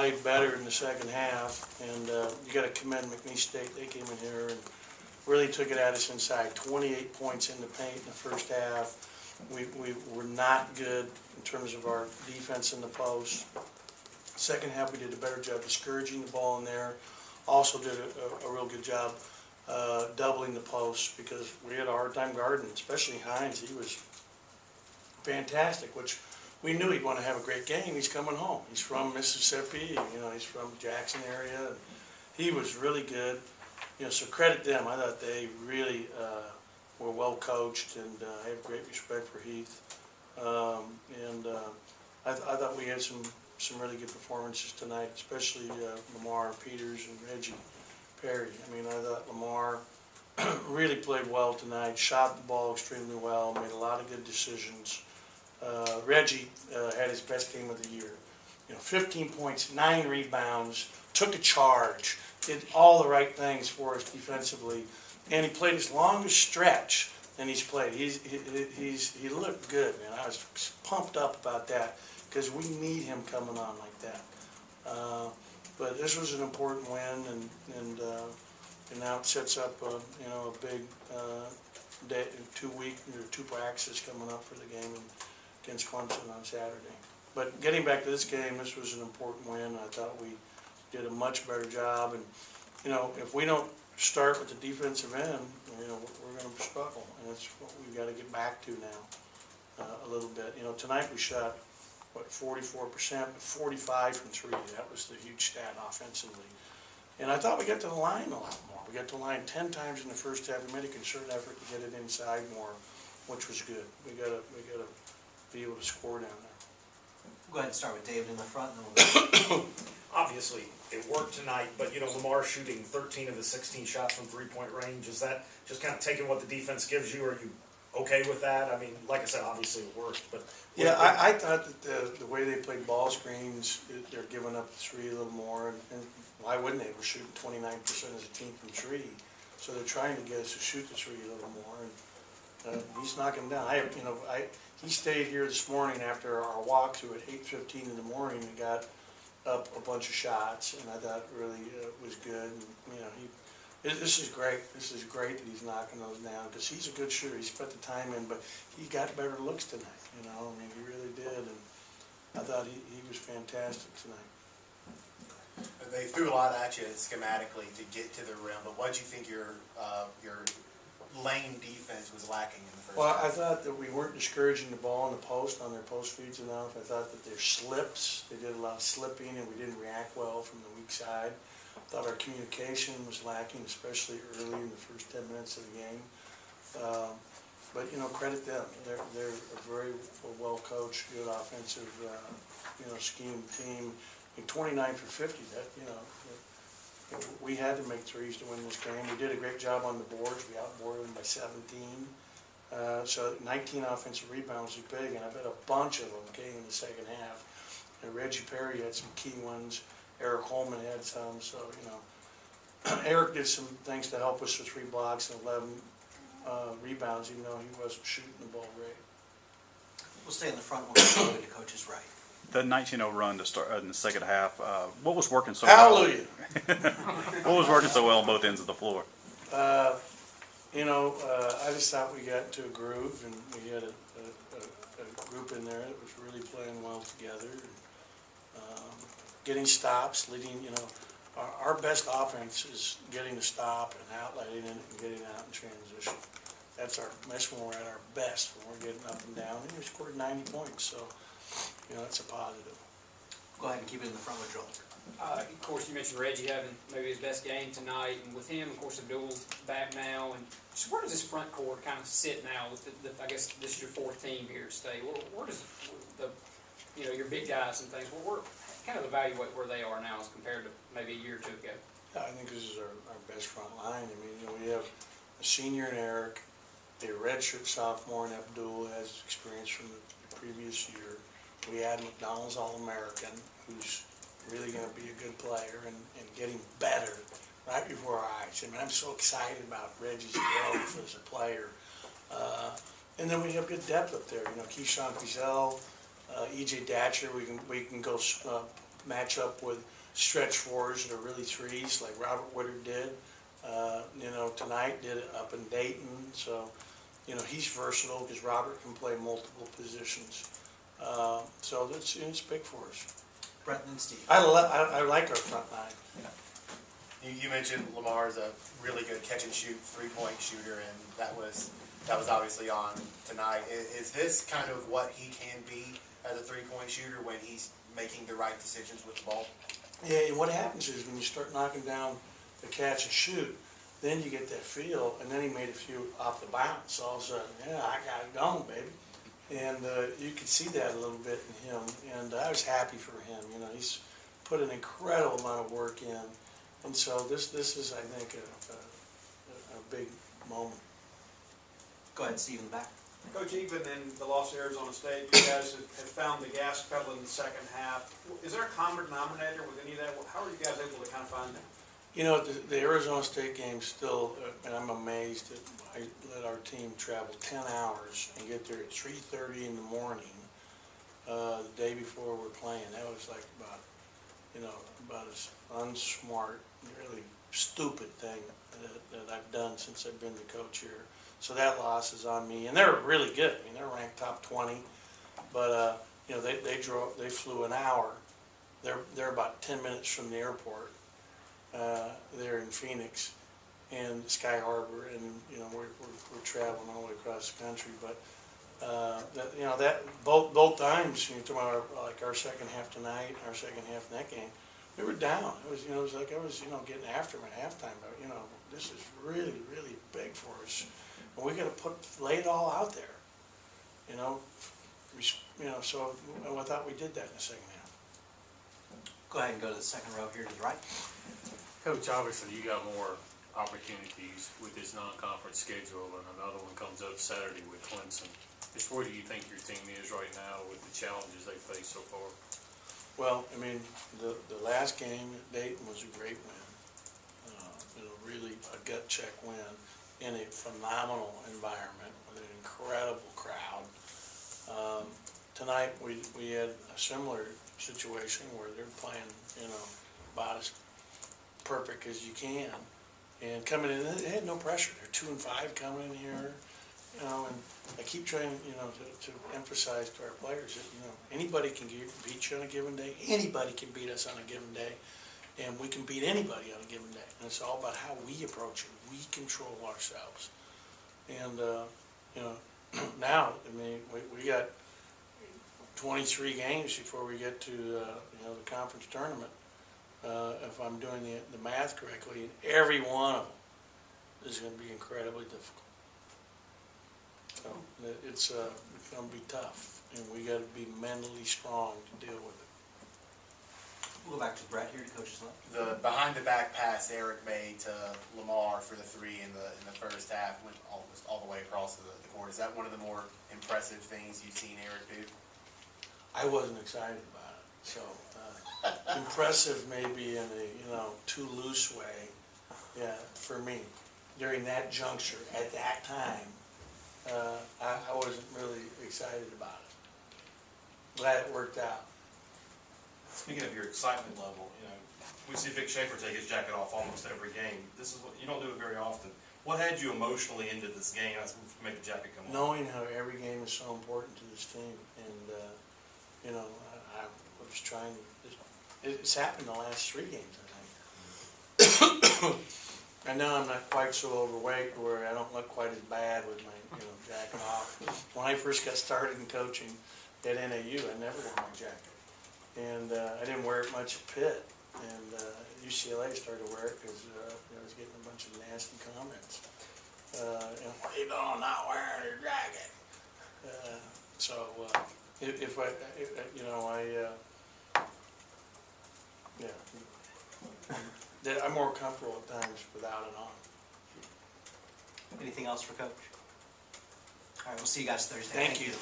played better in the second half, and you got to commend McNeese State. They came in here and really took it at us inside. 28 points in the paint in the first half. We were not good in terms of our defense in the post. Second half, we did a better job discouraging the ball in there. Also did a real good job doubling the post because we had a hard time guarding, especially Hines. He was fantastic, which we knew he'd want to have a great game. He's coming home. He's from Mississippi. He's from Jackson area. And he was really good. So credit them. I thought they really were well coached, and I have great respect for Heath. I thought we had some really good performances tonight, especially Lamar Peters and Reggie Perry. I thought Lamar really played well tonight, shot the ball extremely well, made a lot of good decisions. Reggie had his best game of the year. 15 points, 9 rebounds, took a charge, did all the right things for us defensively, and he played his longest stretch than he's played. He looked good, man. I was pumped up about that because we need him coming on like that. But this was an important win, and now it sets up a big day, 2 practices coming up for the game against Clemson on Saturday. But getting back to this game, this was an important win. I thought we did a much better job, and if we don't start with the defensive end, we're going to struggle, and that's what we've got to get back to now a little bit. Tonight we shot 44%, 45 from three. That was the huge stat offensively, and I thought we got to the line a lot more. We got to the line 10 times in the first half. We made a concerted effort to get it inside more, which was good. We got to be able to score down there. Go ahead and start with David in the front, and then we'll go. Obviously, it worked tonight, but Lamar shooting 13 of the 16 shots from three-point range. Is that just kind of taking what the defense gives you? Are you okay with that? Like I said, obviously it worked, but yeah, I thought that the way they played ball screens, they're giving up the three a little more, and why wouldn't they? We're shooting 29% as a team from three, so they're trying to get us to shoot the three a little more, and he's knocking down. He stayed here this morning after our walkthrough at 8:15 in the morning and got up a bunch of shots, and I thought really was good. And, this is great. This is great that he's knocking those down because he's a good shooter. He's put the time in, but he got better looks tonight. He really did, and I thought he was fantastic tonight. They threw a lot at you schematically to get to the rim, but what do you think your lane defense was lacking in the first half? I thought that we weren't discouraging the ball in the post on their post feeds enough. I thought that their slips, they did a lot of slipping, and we didn't react well from the weak side. I thought our communication was lacking, especially early in the first 10 minutes of the game. But credit them. They're a very well coached, good offensive scheme team. 29 for 50. We had to make threes to win this game. We did a great job on the boards. We outboarded them by 17. So 19 offensive rebounds is big, and I bet a bunch of them came in the second half. And Reggie Perry had some key ones. Eric Holman had some. So, Eric did some things to help us with 3 blocks and 11 rebounds, even though he wasn't shooting the ball great. We'll stay in the front. We'll go to Coach's right. The 19-0 run to start in the second half. What was working so well? Hallelujah! What was working so well on both ends of the floor? I just thought we got into a groove, and we had a group in there that was really playing well together. Getting stops, leading. Our best offense is getting a stop and outletting it and getting out in transition. That's when we're at our best, when we're getting up and down. And we scored 90 points, so that's a positive. Go ahead and keep it in the front with Joel. Of course, you mentioned Reggie having maybe his best game tonight, and with him, of course, Abdul's back now. And just where does this front court kind of sit now? With I guess this is your 4th team here at State. Where does your big guys and things? Where kind of evaluate where they are now as compared to maybe a year or two ago? I think this is our best front line. We have a senior in Eric, a redshirt sophomore in Abdul has experience from the previous year. We had McDonald's All-American, who's really going to be a good player and getting better right before our eyes. I'm so excited about Reggie's growth as a player. And then we have good depth up there. Keyshawn Pizel, E.J. Datcher. We can go match up with stretch fours that are really threes, like Robert Woodard did. You know, tonight did it up in Dayton, so, you know, he's versatile because Robert can play multiple positions. So it's big for us. Brett and then Steve. I like our front line. You mentioned Lamar's a really good catch and shoot 3-point shooter, and that was obviously on tonight. Is this kind of what he can be as a 3-point shooter when he's making the right decisions with the ball? Yeah, and what happens is when you start knocking down the catch and shoot, then you get that feel, and then he made a few off the bounce. All of a sudden, yeah, I got it going, baby. And you could see that a little bit in him, and I was happy for him. You know, he's put an incredible amount of work in, and so this is, I think, a big moment. Go ahead, Steve in the back. Coach, even in the loss of Arizona State, you guys have found the gas pedal in the second half. Is there a common denominator with any of that? How are you guys able to kind of find that? You know, the Arizona State game still, and I'm amazed that I let our team travel 10 hours and get there at 3:30 in the morning the day before we're playing. That was like about as unsmart, really stupid thing that I've done since I've been the coach here. So that loss is on me, and they're really good. I mean, they're ranked top 20, but you know, they flew an hour. They're about 10 minutes from the airport. They're in Phoenix and Sky Harbor, and you know we're traveling all the way across the country. But you know that both times, you know, talking about like our second half tonight, our second half in that game, we were down. It was it was like I was getting after them at halftime. But you know, this is really big for us, and we got to lay it all out there. You know, so I thought we did that in the second half. Go ahead and go to the second row here to the right. Coach, obviously you got more opportunities with this non-conference schedule, and another one comes up Saturday with Clemson. Just where do you think your team is right now with the challenges they face so far? Well, I mean, the last game at Dayton was a great win. Really a gut check win in a phenomenal environment with an incredible crowd. Tonight we had a similar situation where they're playing, about as perfect as you can, and coming in, they had no pressure. They're 2-5 coming in here, and I keep trying, to emphasize to our players that, anybody can beat you on a given day. Anybody can beat us on a given day, and we can beat anybody on a given day. And it's all about how we approach it. We control ourselves, and now, I mean, we got 23 games before we get to the conference tournament. If I'm doing the math correctly, every one of them is going to be incredibly difficult. So it's going to be tough, and we got to be mentally strong to deal with it. We'll go back to Brett here to coach's left. The behind the back pass Eric made to Lamar for the 3 in the first half went almost all the way across the court. Is that one of the more impressive things you've seen Eric do? I wasn't excited about it, so impressive maybe in a too loose way. Yeah, for me, during that juncture at that time, I wasn't really excited about it. Glad it worked out. Speaking of your excitement level, we see Vic Schaefer take his jacket off almost every game. This is what you don't do it very often. What had you emotionally into this game as we make the jacket come off? Knowing how every game is so important to this team, and I was trying to. It's happened the last 3 games, I think. And now I'm not quite so overweight where I don't look quite as bad with my jacket off. When I first got started in coaching at NAU, I never wore my jacket, and I didn't wear it much at Pitt. And UCLA started to wear it because I was getting a bunch of nasty comments. What are you doing not wearing your jacket? I'm more comfortable at times without it on. Anything else for Coach? All right, we'll see you guys Thursday. Thank you.